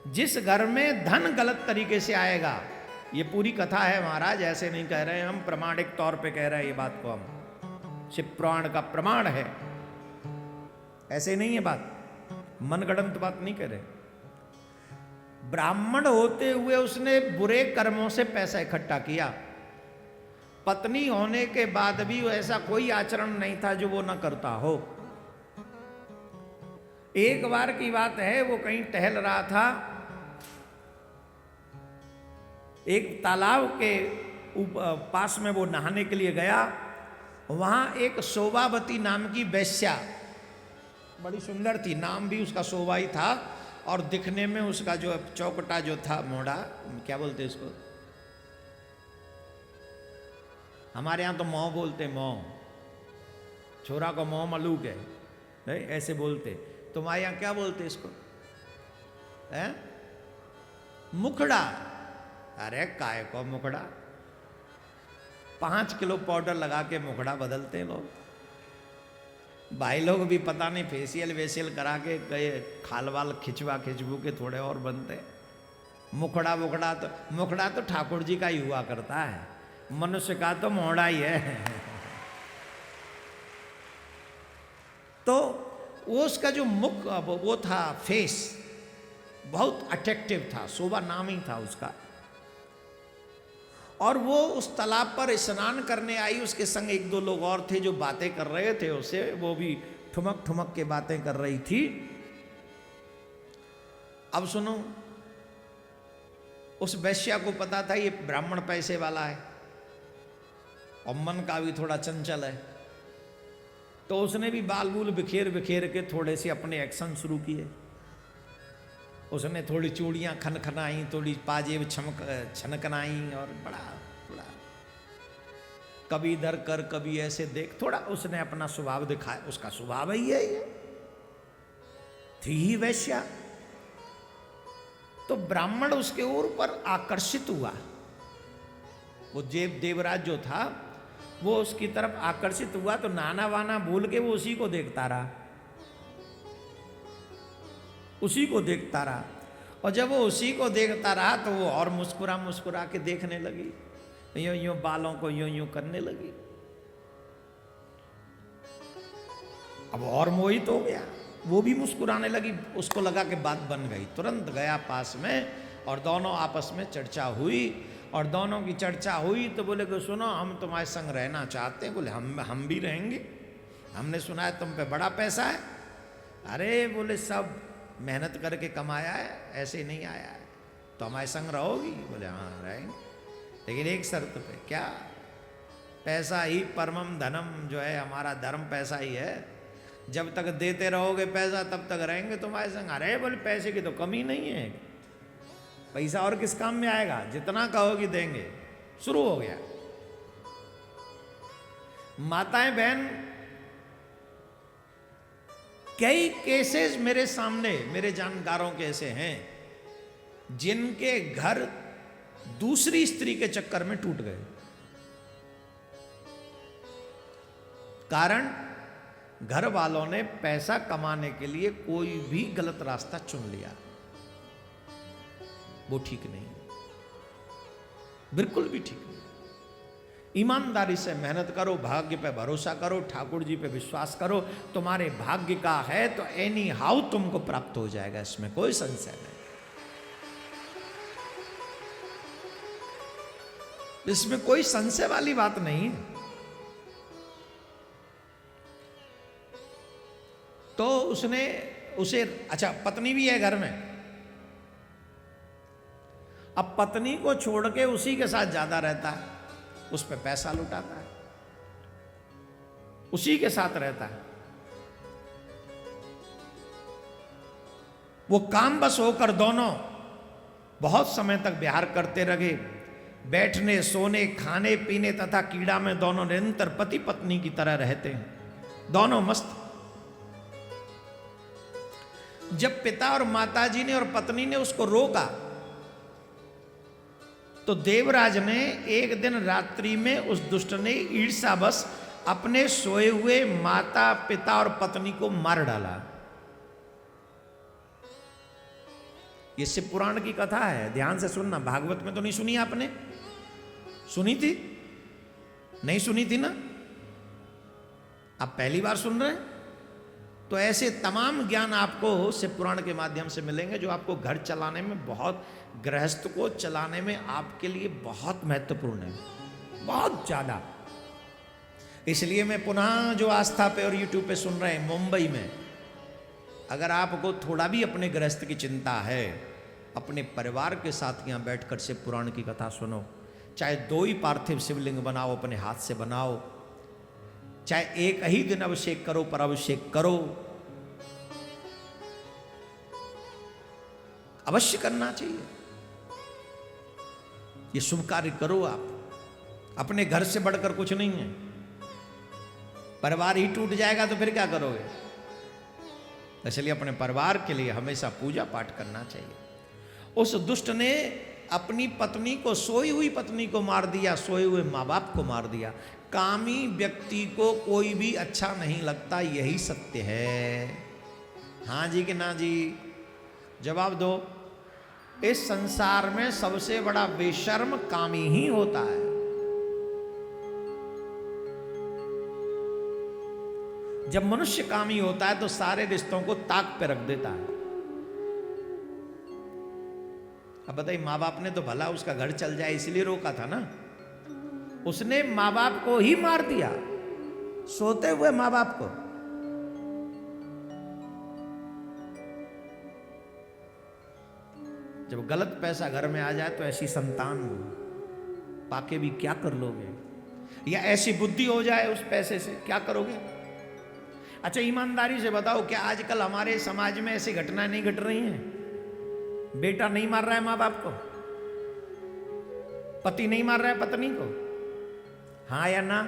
जिस घर में धन गलत तरीके से आएगा, ये पूरी कथा है महाराज, ऐसे नहीं कह रहे हैं हम, प्रमाणिक तौर पे कह रहे हैं ये बात को हम, शिव पुराण का प्रमाण है, ऐसे नहीं है बात, मनगढ़ंत बात नहीं कह रहे। ब्राह्मण होते हुए उसने बुरे कर्मों से पैसा इकट्ठा किया, पत्नी होने के बाद भी ऐसा कोई आचरण नहीं था जो वो न करता हो। एक बार की बात है, वो कहीं टहल रहा था, एक तालाब के पास में वो नहाने के लिए गया, वहां एक शोभावती नाम की वेश्या, बड़ी सुंदर थी, नाम भी उसका शोभा ही था, और दिखने में उसका जो चौकटा जो था, मोड़ा क्या बोलते इसको, हमारे यहां तो मोह बोलते, मोह, छोरा को मोह मलूक है, ऐसे बोलते, तुम्हारे यहां क्या बोलते इसको, है मुखड़ा। अरे काय को मुखड़ा, 5 किलो पाउडर लगा के मुखड़ा बदलते हैं लोग, भाई लोग भी पता नहीं फेशियल वेशियल करा के गए, खाल वाल खिंचबू के थोड़े और बनते। मुखड़ा तो ठाकुर जी का ही हुआ करता है, मनुष्य का तो मोहड़ा ही है। तो वो उसका जो मुख वो था, फेस बहुत अट्रैक्टिव था, शोभा नाम ही था उसका, और वो उस तालाब पर स्नान करने आई, उसके संग 1-2 लोग और थे जो बातें कर रहे थे उससे, वो भी ठुमक ठुमक के बातें कर रही थी। अब सुनो, उस वैश्या को पता था ये ब्राह्मण पैसे वाला है और मन का भी थोड़ा चंचल है, तो उसने भी बाल बूल बिखेर बिखेर के थोड़े से अपने एक्शन शुरू किए। उसने थोड़ी चूड़ियाँ खनखनाई, थोड़ी पाजेब छनकनाई, और बड़ा कभी इधर कर कभी ऐसे देख, थोड़ा उसने अपना स्वभाव दिखाया, उसका स्वभाव ही है ये, थी ही वैश्या। तो ब्राह्मण उसके ऊपर आकर्षित हुआ, वो देवराज जो था वो उसकी तरफ आकर्षित हुआ, तो नाना वाना भूल के वो उसी को देखता रहा, उसी को देखता रहा, और जब वो उसी को देखता रहा तो वो और मुस्कुरा मुस्कुरा के देखने लगी, यूं यूं बालों को यूं यूं करने लगी। अब और मोहित हो गया, वो भी मुस्कुराने लगी, उसको लगा कि बात बन गई, तुरंत गया पास में, और दोनों आपस में चर्चा हुई, और दोनों की चर्चा हुई तो बोले कि सुनो, हम तुम्हारे संग रहना चाहते हैं। बोले हम भी रहेंगे, हमने सुना है तुम पे बड़ा पैसा है। अरे बोले सब मेहनत करके कमाया है, ऐसे नहीं आया है, तो हमारे संग रहोगी? बोले हाँ रहेंगे, लेकिन एक शर्त पे। क्या? पैसा ही परमम धनम, जो है हमारा धर्म पैसा ही है, जब तक देते रहोगे पैसा तब तक रहेंगे तुम्हारे संग। अरे बोले पैसे की तो कमी नहीं है, पैसा और किस काम में आएगा, जितना कहोगी देंगे। शुरू हो गया। माताएं बहन, कई केसेस मेरे सामने, मेरे जानकारों के ऐसे हैं जिनके घर दूसरी स्त्री के चक्कर में टूट गए। कारण घर वालों ने पैसा कमाने के लिए कोई भी गलत रास्ता चुन लिया, वो ठीक नहीं, बिल्कुल भी ठीक नहीं। ईमानदारी से मेहनत करो, भाग्य पे भरोसा करो, ठाकुर जी पे विश्वास करो, तुम्हारे भाग्य का है तो एनी हाउ तुमको प्राप्त हो जाएगा, इसमें कोई संशय नहीं, इसमें कोई संशय वाली बात नहीं है। तो उसे अच्छा, पत्नी भी है घर में, अब पत्नी को छोड़ के उसी के साथ ज्यादा रहता है, उस पे पैसा लुटाता है, उसी के साथ रहता है। वो काम बस होकर दोनों बहुत समय तक विहार करते रहे, बैठने सोने खाने पीने तथा कीड़ा में दोनों निरंतर पति पत्नी की तरह रहते हैं, दोनों मस्त। जब पिता और माताजी ने और पत्नी ने उसको रोका तो देवराज ने एक दिन रात्रि में उस दुष्ट ने ईर्ष्यावश अपने सोए हुए माता पिता और पत्नी को मार डाला। ये शिव पुराण की कथा है, ध्यान से सुनना। भागवत में तो नहीं सुनी आपने? सुनी थी? नहीं सुनी थी ना? आप पहली बार सुन रहे हैं? तो ऐसे तमाम ज्ञान आपको शिव पुराण के माध्यम से मिलेंगे जो आपको घर चलाने में बहुत, गृहस्थ को चलाने में आपके लिए बहुत महत्वपूर्ण है, बहुत ज्यादा। इसलिए मैं पुनः जो आस्था पे और यूट्यूब पे सुन रहे हैं मुंबई में, अगर आपको थोड़ा भी अपने गृहस्थ की चिंता है, अपने परिवार के साथ यहाँ बैठकर शिव पुराण की कथा सुनो। चाहे 2 ही पार्थिव शिवलिंग बनाओ, अपने हाथ से बनाओ, चाहे एक ही दिन अभिषेक करो, पर अभिषेक करो, अवश्य करना चाहिए। ये शुभ कार्य करो आप। अपने घर से बढ़कर कुछ नहीं है। परिवार ही टूट जाएगा तो फिर क्या करोगे? इसलिए अपने परिवार के लिए हमेशा पूजा पाठ करना चाहिए। उस दुष्ट ने अपनी पत्नी को, सोई हुई पत्नी को मार दिया, सोए हुए माँ बाप को मार दिया। कामी व्यक्ति को कोई भी अच्छा नहीं लगता, यही सत्य है। हाँ जी कि ना जी? जवाब दो। इस संसार में सबसे बड़ा बेशर्म कामी ही होता है। जब मनुष्य कामी होता है तो सारे रिश्तों को ताक पे रख देता है। अब बताइए, माँ बाप ने तो भला उसका घर चल जाए इसलिए रोका था ना? उसने माँ बाप को ही मार दिया, सोते हुए माँ बाप को। जब गलत पैसा घर में आ जाए तो ऐसी संतान पाके भी क्या कर लोगे? या ऐसी बुद्धि हो जाए उस पैसे से, क्या करोगे? अच्छा ईमानदारी से बताओ, क्या आजकल हमारे समाज में ऐसी घटनाएं नहीं घट रही हैं? बेटा नहीं मार रहा है माँ बाप को, पति नहीं मार रहा है पत्नी को, हाँ या ना?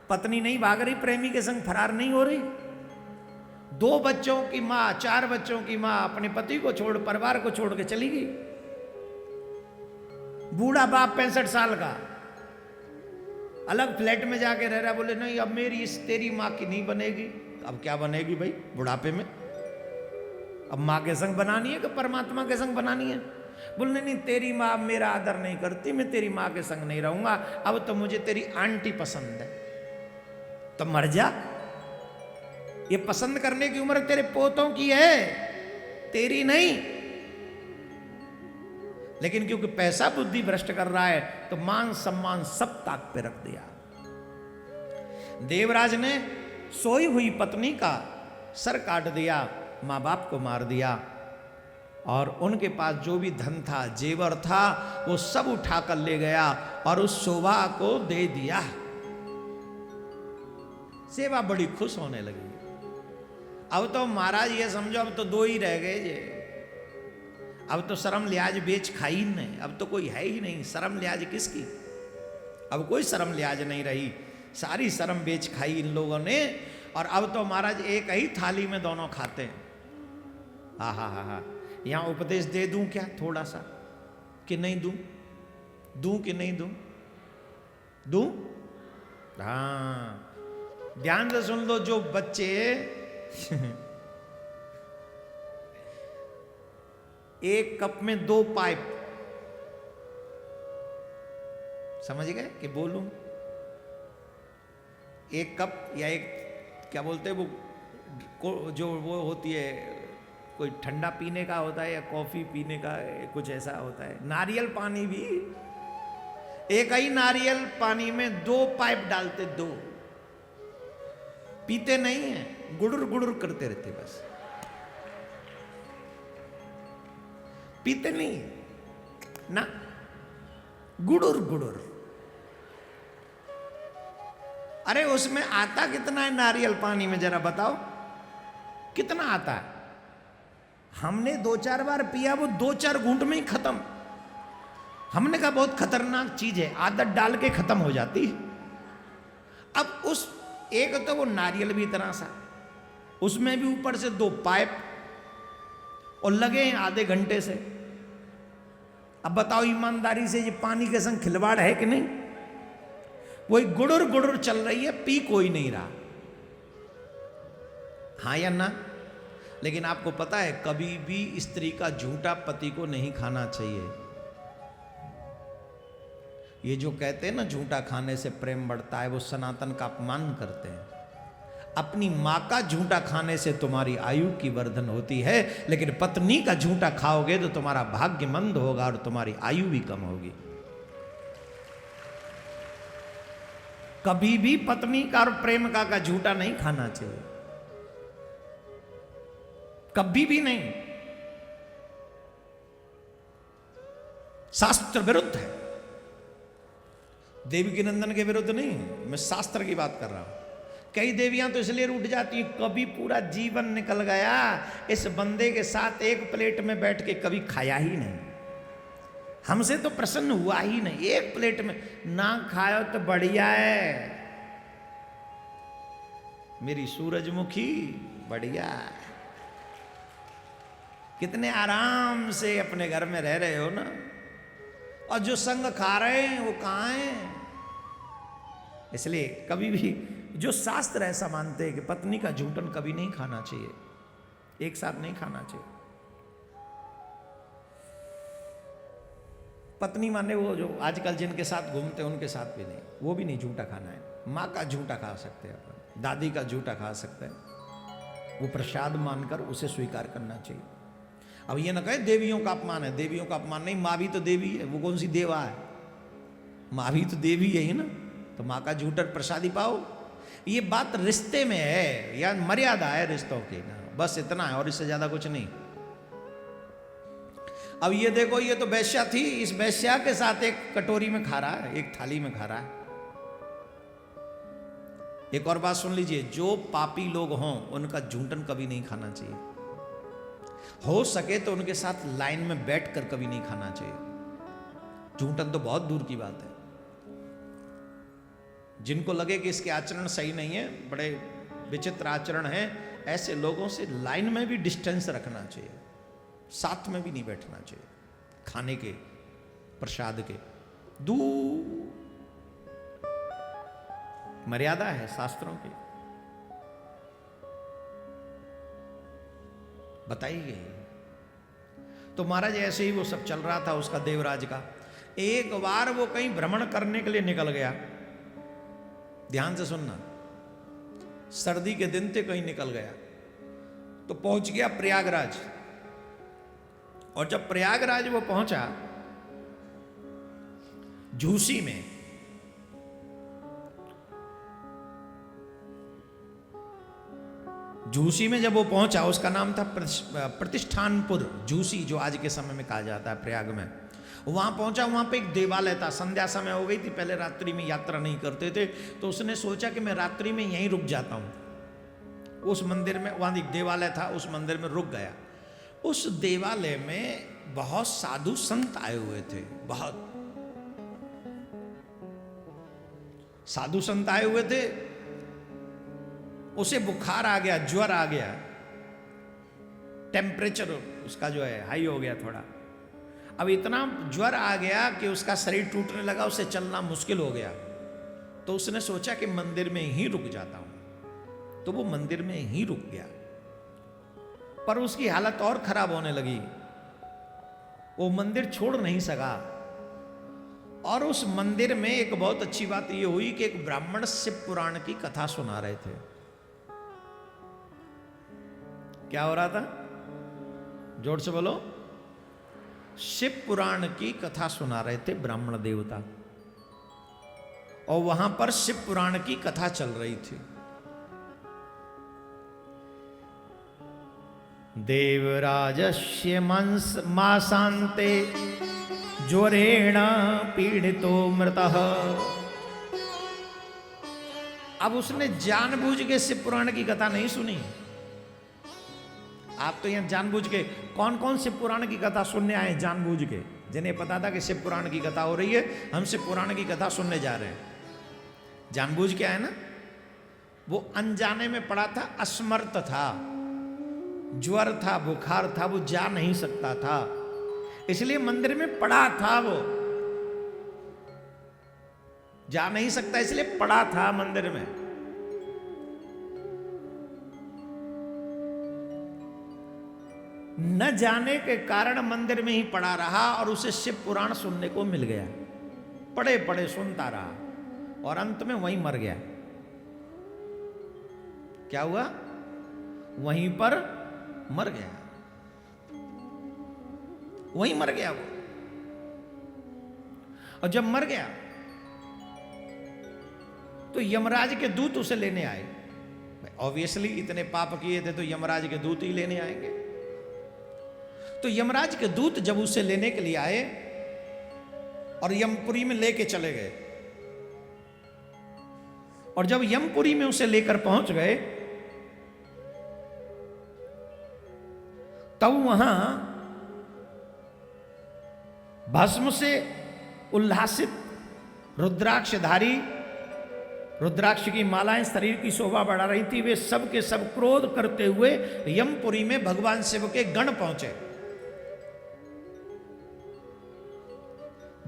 पत्नी नहीं भाग रही, प्रेमी के संग फरार नहीं हो रही। 2 बच्चों की माँ, 4 बच्चों की माँ अपने पति को छोड़, परिवार को छोड़ के चली गई। बूढ़ा बाप 65 साल का अलग फ्लैट में जाके रह रहा, बोले नहीं अब मेरी इस तेरी माँ की नहीं बनेगी। अब क्या बनेगी भाई बुढ़ापे में? अब माँ के संग बनानी है कि परमात्मा के संग बनानी है? बोले नहीं तेरी माँ मेरा आदर नहीं करती, मैं तेरी माँ के संग नहीं रहूंगा, अब तो मुझे तेरी आंटी पसंद है। तो मर जा। ये पसंद करने की उम्र तेरे पोतों की है, तेरी नहीं। लेकिन क्योंकि पैसा बुद्धि भ्रष्ट कर रहा है तो मान सम्मान सब ताक पे रख दिया। देवराज ने सोई हुई पत्नी का सर काट दिया, माँ बाप को मार दिया, और उनके पास जो भी धन था, जेवर था, वो सब उठाकर ले गया और उस शोभा को दे दिया। सेवा बड़ी खुश होने लगी। अब तो महाराज ये समझो, अब तो 2 ही रह गए जे। अब तो शर्म लिहाज बेच खाई नहीं, अब तो कोई है ही नहीं। शर्म लिहाज किसकी? अब कोई शर्म लिहाज नहीं रही, सारी शर्म बेच खाई इन लोगों ने। और अब तो महाराज एक ही थाली में दोनों खाते हैं। हाँ हाँ हाँ हाँ। यहाँ उपदेश दे दूं क्या थोड़ा सा, कि नहीं दूं? दूं कि नहीं दूं? दूं? हाँ, ध्यान से सुन लो। जो बच्चे एक कप में 2 पाइप, समझ गए कि बोलूं? एक कप या एक क्या बोलते हैं वो, जो वो होती है, कोई ठंडा पीने का होता है या कॉफी पीने का, कुछ ऐसा होता है। नारियल पानी भी, एक ही नारियल पानी में 2 पाइप डालते, 2 पीते नहीं है, गुड़ुर गुड़ुर करते रहते, बस पीते नहीं ना, गुड़ुर गुड़ुर। अरे उसमें आता कितना है नारियल पानी में, जरा बताओ कितना आता है? हमने 2-4 बार पिया, वो 2-4 घूंट में ही खत्म। हमने कहा बहुत खतरनाक चीज है, आदत डाल के खत्म हो जाती है। अब उस एक तो वो नारियल भी इतना सा, उसमें भी ऊपर से 2 पाइप, और लगे हैं आधे घंटे से। अब बताओ ईमानदारी से, ये पानी के संग खिलवाड़ है कि नहीं? वही गुड़ुर गुड़ुर चल रही है, पी कोई नहीं रहा। हाँ या ना? लेकिन आपको पता है कभी भी स्त्री का झूठा पति को नहीं खाना चाहिए। ये जो कहते हैं ना झूठा खाने से प्रेम बढ़ता है, वो सनातन का अपमान करते हैं। अपनी मां का झूठा खाने से तुम्हारी आयु की वर्धन होती है, लेकिन पत्नी का झूठा खाओगे तो तुम्हारा भाग्य मंद होगा और तुम्हारी आयु भी कम होगी। कभी भी पत्नी का और प्रेम का झूठा नहीं खाना चाहिए, कभी भी नहीं। शास्त्र विरुद्ध है, देवी के नंदन के विरुद्ध नहीं, मैं शास्त्र की बात कर रहा हूं। कई देवियां तो इसलिए रूठ जाती है, कभी पूरा जीवन निकल गया इस बंदे के साथ एक प्लेट में बैठ के कभी खाया ही नहीं, हमसे तो प्रसन्न हुआ ही नहीं, एक प्लेट में ना खाओ तो बढ़िया है, मेरी सूरजमुखी बढ़िया है। कितने आराम से अपने घर में रह रहे हो ना, और जो संग खा रहे हैं वो कहां हैं। इसलिए कभी भी जो शास्त्र ऐसा मानते हैं कि पत्नी का झूठन कभी नहीं खाना चाहिए, एक साथ नहीं खाना चाहिए। पत्नी माने वो जो आजकल जिनके साथ घूमते हैं उनके साथ भी नहीं, वो भी नहीं झूठा खाना है। माँ का झूठा खा सकते हैं अपन, दादी का झूठा खा सकते हैं, वो प्रसाद मानकर उसे स्वीकार करना चाहिए। अब ये ना कहे देवियों का अपमान है, देवियों का अपमान नहीं, माँ भी तो देवी है, वो कौन सी देवा है, माँ भी तो देवी है ही ना, तो माँ का झूठा प्रसादी पाओ। ये बात रिश्ते में है या मर्यादा है रिश्तों की ना, बस इतना है और इससे ज्यादा कुछ नहीं। अब ये देखो, ये तो वैश्या थी, इस वैश्या के साथ एक कटोरी में खा रहा है, एक थाली में खा रहा है। एक और बात सुन लीजिए, जो पापी लोग हों उनका झूठन कभी नहीं खाना चाहिए, हो सके तो उनके साथ लाइन में बैठकर कभी नहीं खाना चाहिए। झूठन तो बहुत दूर की बात है। जिनको लगे कि इसके आचरण सही नहीं है, बड़े विचित्र आचरण है, ऐसे लोगों से लाइन में भी डिस्टेंस रखना चाहिए, साथ में भी नहीं बैठना चाहिए, खाने के प्रसाद के दूर। मर्यादा है शास्त्रों की, बताई गई। तो महाराज ऐसे ही वो सब चल रहा था उसका, देवराज का। एक बार वो कहीं भ्रमण करने के लिए निकल गया, ध्यान से सुनना, सर्दी के दिन थे, कहीं निकल गया तो पहुंच गया प्रयागराज। और जब प्रयागराज वो पहुंचा, झूसी में जब वो पहुंचा, उसका नाम था प्रतिष्ठानपुर, झूसी जो आज के समय में कहा जाता है प्रयाग में। वहां पहुंचा, वहां पे एक देवालय था, संध्या समय हो गई थी, पहले रात्रि में यात्रा नहीं करते थे, तो उसने सोचा कि मैं रात्रि में यहीं रुक जाता हूं। उस मंदिर में, वहां एक देवालय था, उस मंदिर में रुक गया। उस देवालय में बहुत साधु संत आए हुए थे, बहुत साधु संत आए हुए थे। उसे बुखार आ गया, ज्वर आ गया, टेम्परेचर उसका जो है हाई हो गया थोड़ा। अब इतना ज्वर आ गया कि उसका शरीर टूटने लगा, उसे चलना मुश्किल हो गया। तो उसने सोचा कि मंदिर में ही रुक जाता हूं, तो वो मंदिर में ही रुक गया। पर उसकी हालत और खराब होने लगी, वो मंदिर छोड़ नहीं सका। और उस मंदिर में एक बहुत अच्छी बात ये हुई कि एक ब्राह्मण शिव पुराण की कथा सुना रहे थे। क्या हो रहा था, जोर से बोलो। शिव पुराण की कथा सुना रहे थे ब्राह्मण देवता, और वहां पर शिव पुराण की कथा चल रही थी। देवराजस्य मासान्ते ज्वरेण पीड़ितो मृतः। अब उसने जानबूझ के शिव पुराण की कथा नहीं सुनी। आप तो यहां जानबूझ के, कौन कौन शिव पुराण की कथा सुनने आए जानबूझ के, जिन्हें पता था कि शिव पुराण की कथा हो रही है, हम शिव पुराण की कथा सुनने जा रहे हैं, जानबूझ के आए ना। वो अनजाने में पड़ा था, असमर्थ था, ज्वर था, बुखार था, वो जा नहीं सकता था, इसलिए मंदिर में पड़ा था। वो जा नहीं सकता इसलिए पड़ा था मंदिर में। न जाने के कारण मंदिर में ही पड़ा रहा और उसे शिव पुराण सुनने को मिल गया। पढ़े पढ़े सुनता रहा और अंत में वहीं मर गया। क्या हुआ? वहीं पर मर गया, वहीं मर गया वो। और जब मर गया तो यमराज के दूत उसे लेने आए। ऑब्वियसली इतने पाप किए थे तो यमराज के दूत ही लेने आएंगे। तो यमराज के दूत जब उसे लेने के लिए आए और यमपुरी में लेके चले गए, और जब यमपुरी में उसे लेकर पहुंच गए तब वहां भस्म से उल्लासित रुद्राक्षधारी, रुद्राक्ष की मालाएं शरीर की शोभा बढ़ा रही थी, वे सब के सब क्रोध करते हुए यमपुरी में भगवान शिव के गण पहुंचे।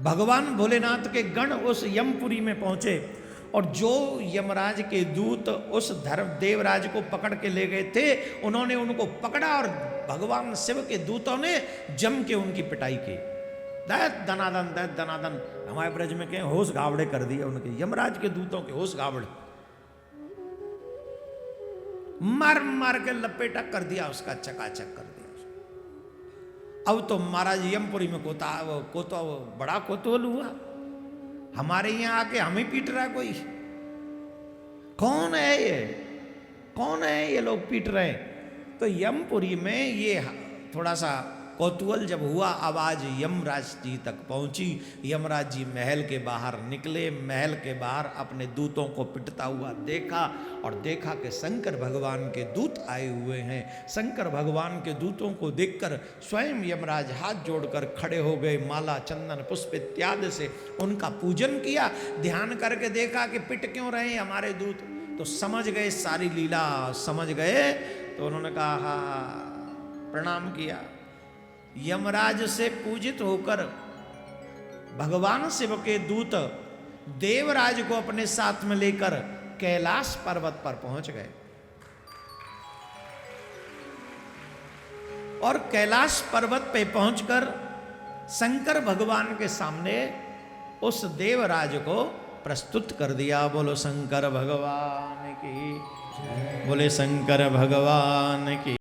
भगवान भोलेनाथ के गण उस यमपुरी में पहुंचे और जो यमराज के दूत उस धर्म देवराज को पकड़ के ले गए थे, उन्होंने उनको पकड़ा और भगवान शिव के दूतों ने जम के उनकी पिटाई की। दैत दनादन हमारे ब्रज में कहें होश गावड़े कर दिए उनके, यमराज के दूतों के होश गावड़े मार मार के लपेटा कर दिया, उसका चकाचक कर दिया। अब तो महाराज यमपुरी में बड़ा कोतूहल हुआ। हमारे यहां आके हमें पीट रहा कोई, कौन है ये, कौन है ये लोग पीट रहे हैं? तो यमपुरी में ये थोड़ा सा कौतूहल जब हुआ, आवाज यमराज जी तक पहुंची। यमराज जी महल के बाहर निकले, महल के बाहर अपने दूतों को पिटता हुआ देखा और देखा कि शंकर भगवान के दूत आए हुए हैं। शंकर भगवान के दूतों को देखकर स्वयं यमराज हाथ जोड़कर खड़े हो गए, माला चंदन पुष्प इत्यादि से उनका पूजन किया। ध्यान करके देखा कि पिट क्यों रहे हमारे दूत, तो समझ गए सारी लीला, समझ गए। तो उन्होंने कहा प्रणाम किया। यमराज से पूजित होकर भगवान शिव के दूत देवराज को अपने साथ में लेकर कैलाश पर्वत पर पहुंच गए और कैलाश पर्वत पे पहुंचकर शंकर भगवान के सामने उस देवराज को प्रस्तुत कर दिया। बोलो शंकर भगवान की, बोले शंकर भगवान की।